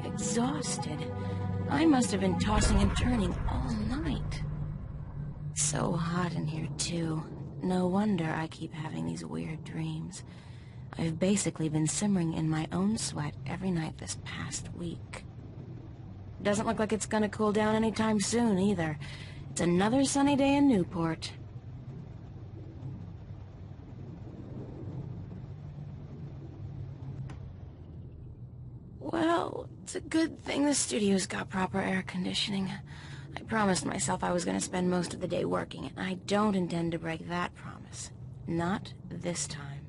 exhausted. I must have been tossing and turning all night. So hot in here, too. No wonder I keep having these weird dreams. I've basically been simmering in my own sweat every night this past week. Doesn't look like it's gonna cool down anytime soon, either. It's another sunny day in Newport. Well, it's a good thing the studio's got proper air conditioning. I promised myself I was going to spend most of the day working, and I don't intend to break that promise. Not this time.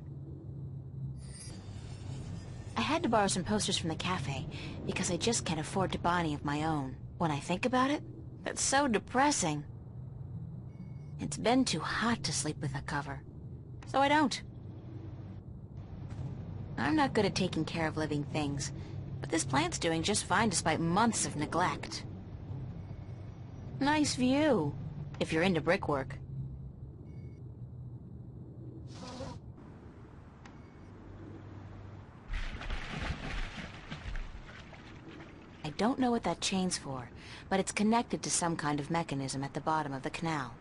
I had to borrow some posters from the cafe, because I just can't afford to buy any of my own. When I think about it, that's so depressing. It's been too hot to sleep with a cover, so I don't. I'm not good at taking care of living things, but this plant's doing just fine despite months of neglect. Nice view, if you're into brickwork. I don't know what that chain's for, but it's connected to some kind of mechanism at the bottom of the canal.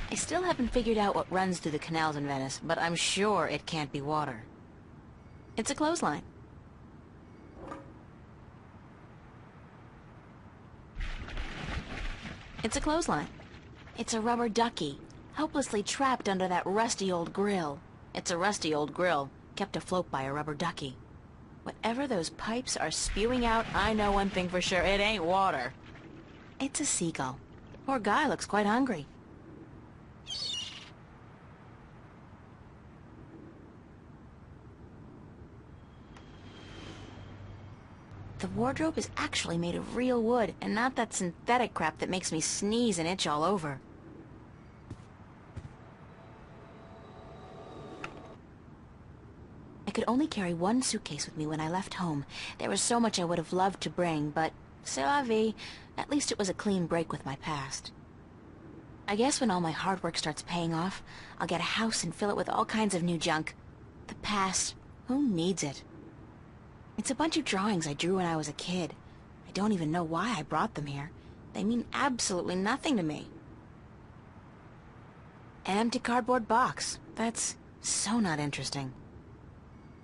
I still haven't figured out what runs through the canals in Venice, but I'm sure it can't be water. It's a clothesline. It's a clothesline. It's a rubber ducky, helplessly trapped under that rusty old grill. It's a rusty old grill, kept afloat by a rubber ducky. Whatever those pipes are spewing out, I know one thing for sure, it ain't water. It's a seagull. Poor guy looks quite hungry. The wardrobe is actually made of real wood, and not that synthetic crap that makes me sneeze and itch all over. I could only carry one suitcase with me when I left home. There was so much I would have loved to bring, but c'est la vie. At least it was a clean break with my past. I guess when all my hard work starts paying off, I'll get a house and fill it with all kinds of new junk. The past, who needs it? It's a bunch of drawings I drew when I was a kid. I don't even know why I brought them here. They mean absolutely nothing to me. An empty cardboard box. That's so not interesting.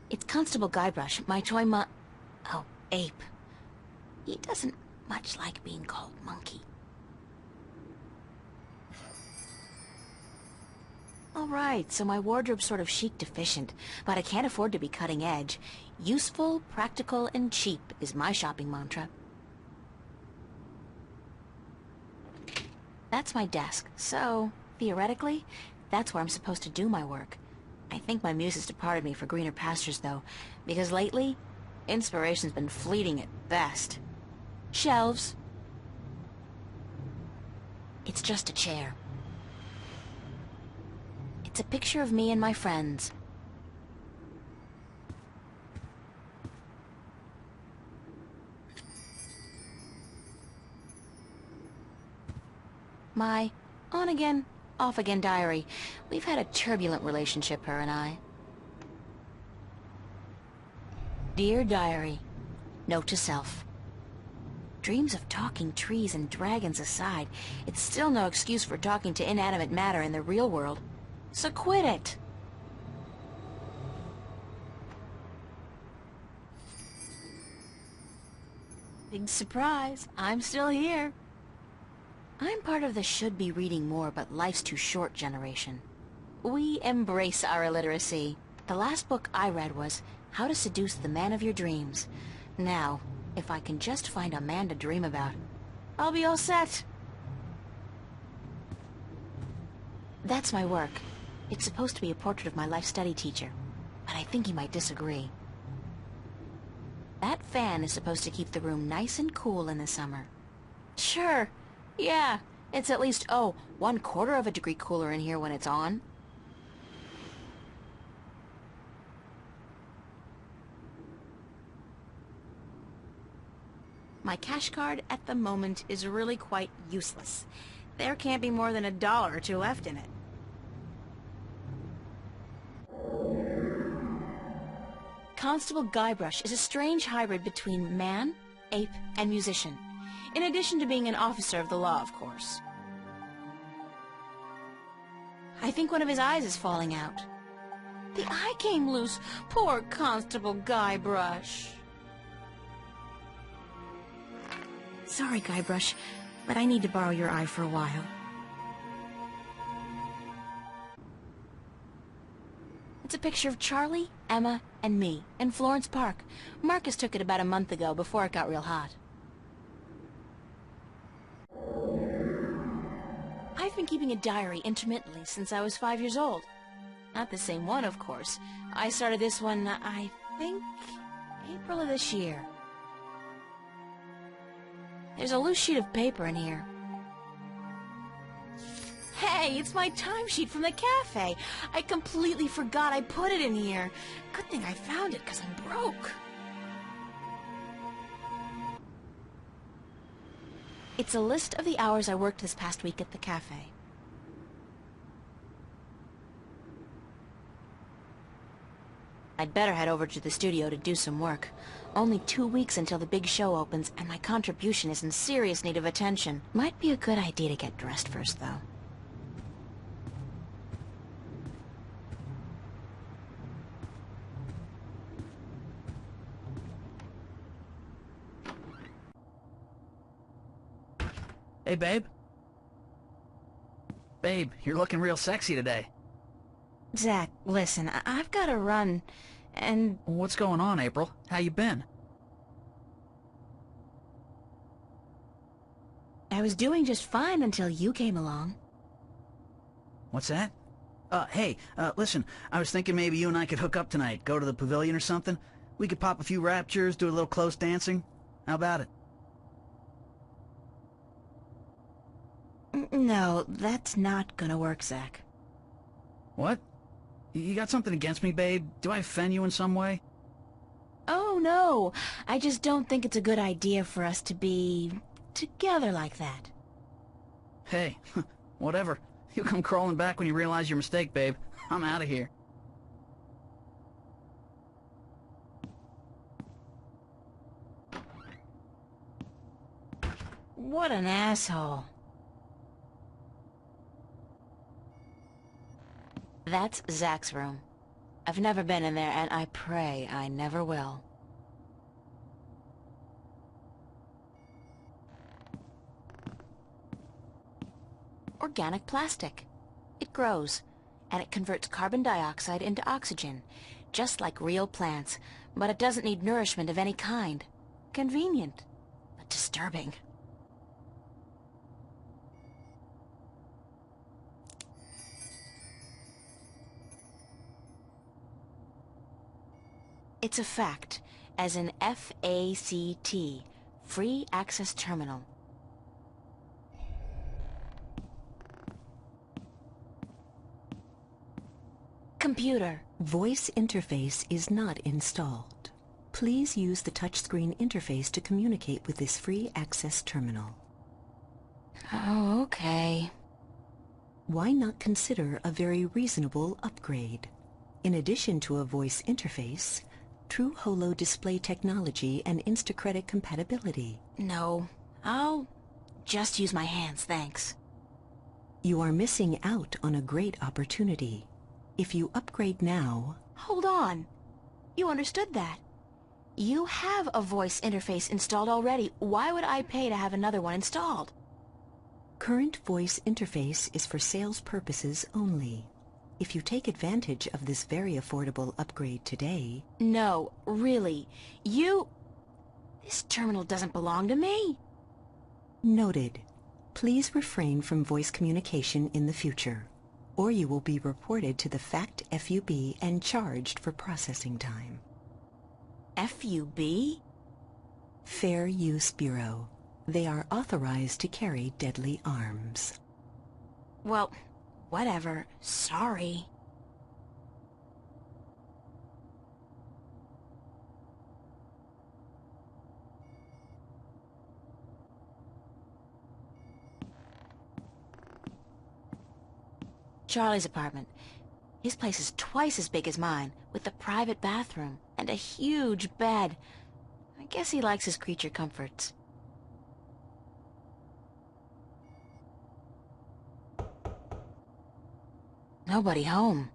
It's Constable Guybrush, my toy ape. He doesn't much like being called monkey. Alright, so my wardrobe's sort of chic deficient, but I can't afford to be cutting edge. Useful, practical, and cheap is my shopping mantra. That's my desk, so, theoretically, that's where I'm supposed to do my work. I think my muse has departed me for greener pastures, though, because lately, inspiration's been fleeting at best. Shelves. It's just a chair. It's a picture of me and my friends. My on-again, off-again diary. We've had a turbulent relationship, her and I. Dear Diary, note to self. Dreams of talking trees and dragons aside, it's still no excuse for talking to inanimate matter in the real world. So quit it! Big surprise, I'm still here. I'm part of the should-be reading more but life's too short generation. We embrace our illiteracy. The last book I read was How to Seduce the Man of Your Dreams. Now, if I can just find a man to dream about, I'll be all set. That's my work. It's supposed to be a portrait of my life study teacher, but I think he might disagree. That fan is supposed to keep the room nice and cool in the summer. Sure, yeah, it's at least, 1/4 of a degree cooler in here when it's on. My cash card at the moment is really quite useless. There can't be more than $1 or $2 left in it. Constable Guybrush is a strange hybrid between man, ape, and musician. In addition to being an officer of the law, of course. I think one of his eyes is falling out. The eye came loose. Poor Constable Guybrush. Sorry, Guybrush, but I need to borrow your eye for a while. It's a picture of Charlie, Emma, and me in Florence Park. Marcus took it about a month ago, before it got real hot. I've been keeping a diary intermittently since I was 5 years old. Not the same one, of course. I started this one, I think, April of this year. There's a loose sheet of paper in here. Hey, it's my timesheet from the cafe. I completely forgot I put it in here. Good thing I found it, 'cause I'm broke. It's a list of the hours I worked this past week at the cafe. I'd better head over to the studio to do some work. Only 2 weeks until the big show opens, and my contribution is in serious need of attention. Might be a good idea to get dressed first, though. Hey, babe. Babe, you're looking real sexy today. Zach, listen, I've got to run, and... What's going on, April? How you been? I was doing just fine until you came along. What's that? Hey, listen, I was thinking maybe you and I could hook up tonight, go to the pavilion or something. We could pop a few raptures, do a little close dancing. How about it? No, that's not gonna work, Zach. What? You got something against me, babe? Do I offend you in some way? Oh, no. I just don't think it's a good idea for us to be... together like that. Hey, whatever. You come crawling back when you realize your mistake, babe. I'm out of here. What an asshole. That's Zach's room. I've never been in there, and I pray I never will. Organic plastic. It grows, and it converts carbon dioxide into oxygen, just like real plants, but it doesn't need nourishment of any kind. Convenient, but disturbing. It's a fact, as in F-A-C-T, Free Access Terminal. Computer. Voice interface is not installed. Please use the touchscreen interface to communicate with this free access terminal. Oh, okay. Why not consider a very reasonable upgrade? In addition to a voice interface, True Holo display technology and Instacredit compatibility. No, I'll just use my hands, thanks. You are missing out on a great opportunity. If you upgrade now... Hold on. You understood that. You have a voice interface installed already. Why would I pay to have another one installed? Current voice interface is for sales purposes only. If you take advantage of this very affordable upgrade today... No, really. This terminal doesn't belong to me. Noted. Please refrain from voice communication in the future, or you will be reported to the FACT FUB and charged for processing time. FUB? Fair Use Bureau. They are authorized to carry deadly arms. Well, whatever. Sorry. Charlie's apartment. His place is twice as big as mine, with a private bathroom and a huge bed. I guess he likes his creature comforts. Nobody home.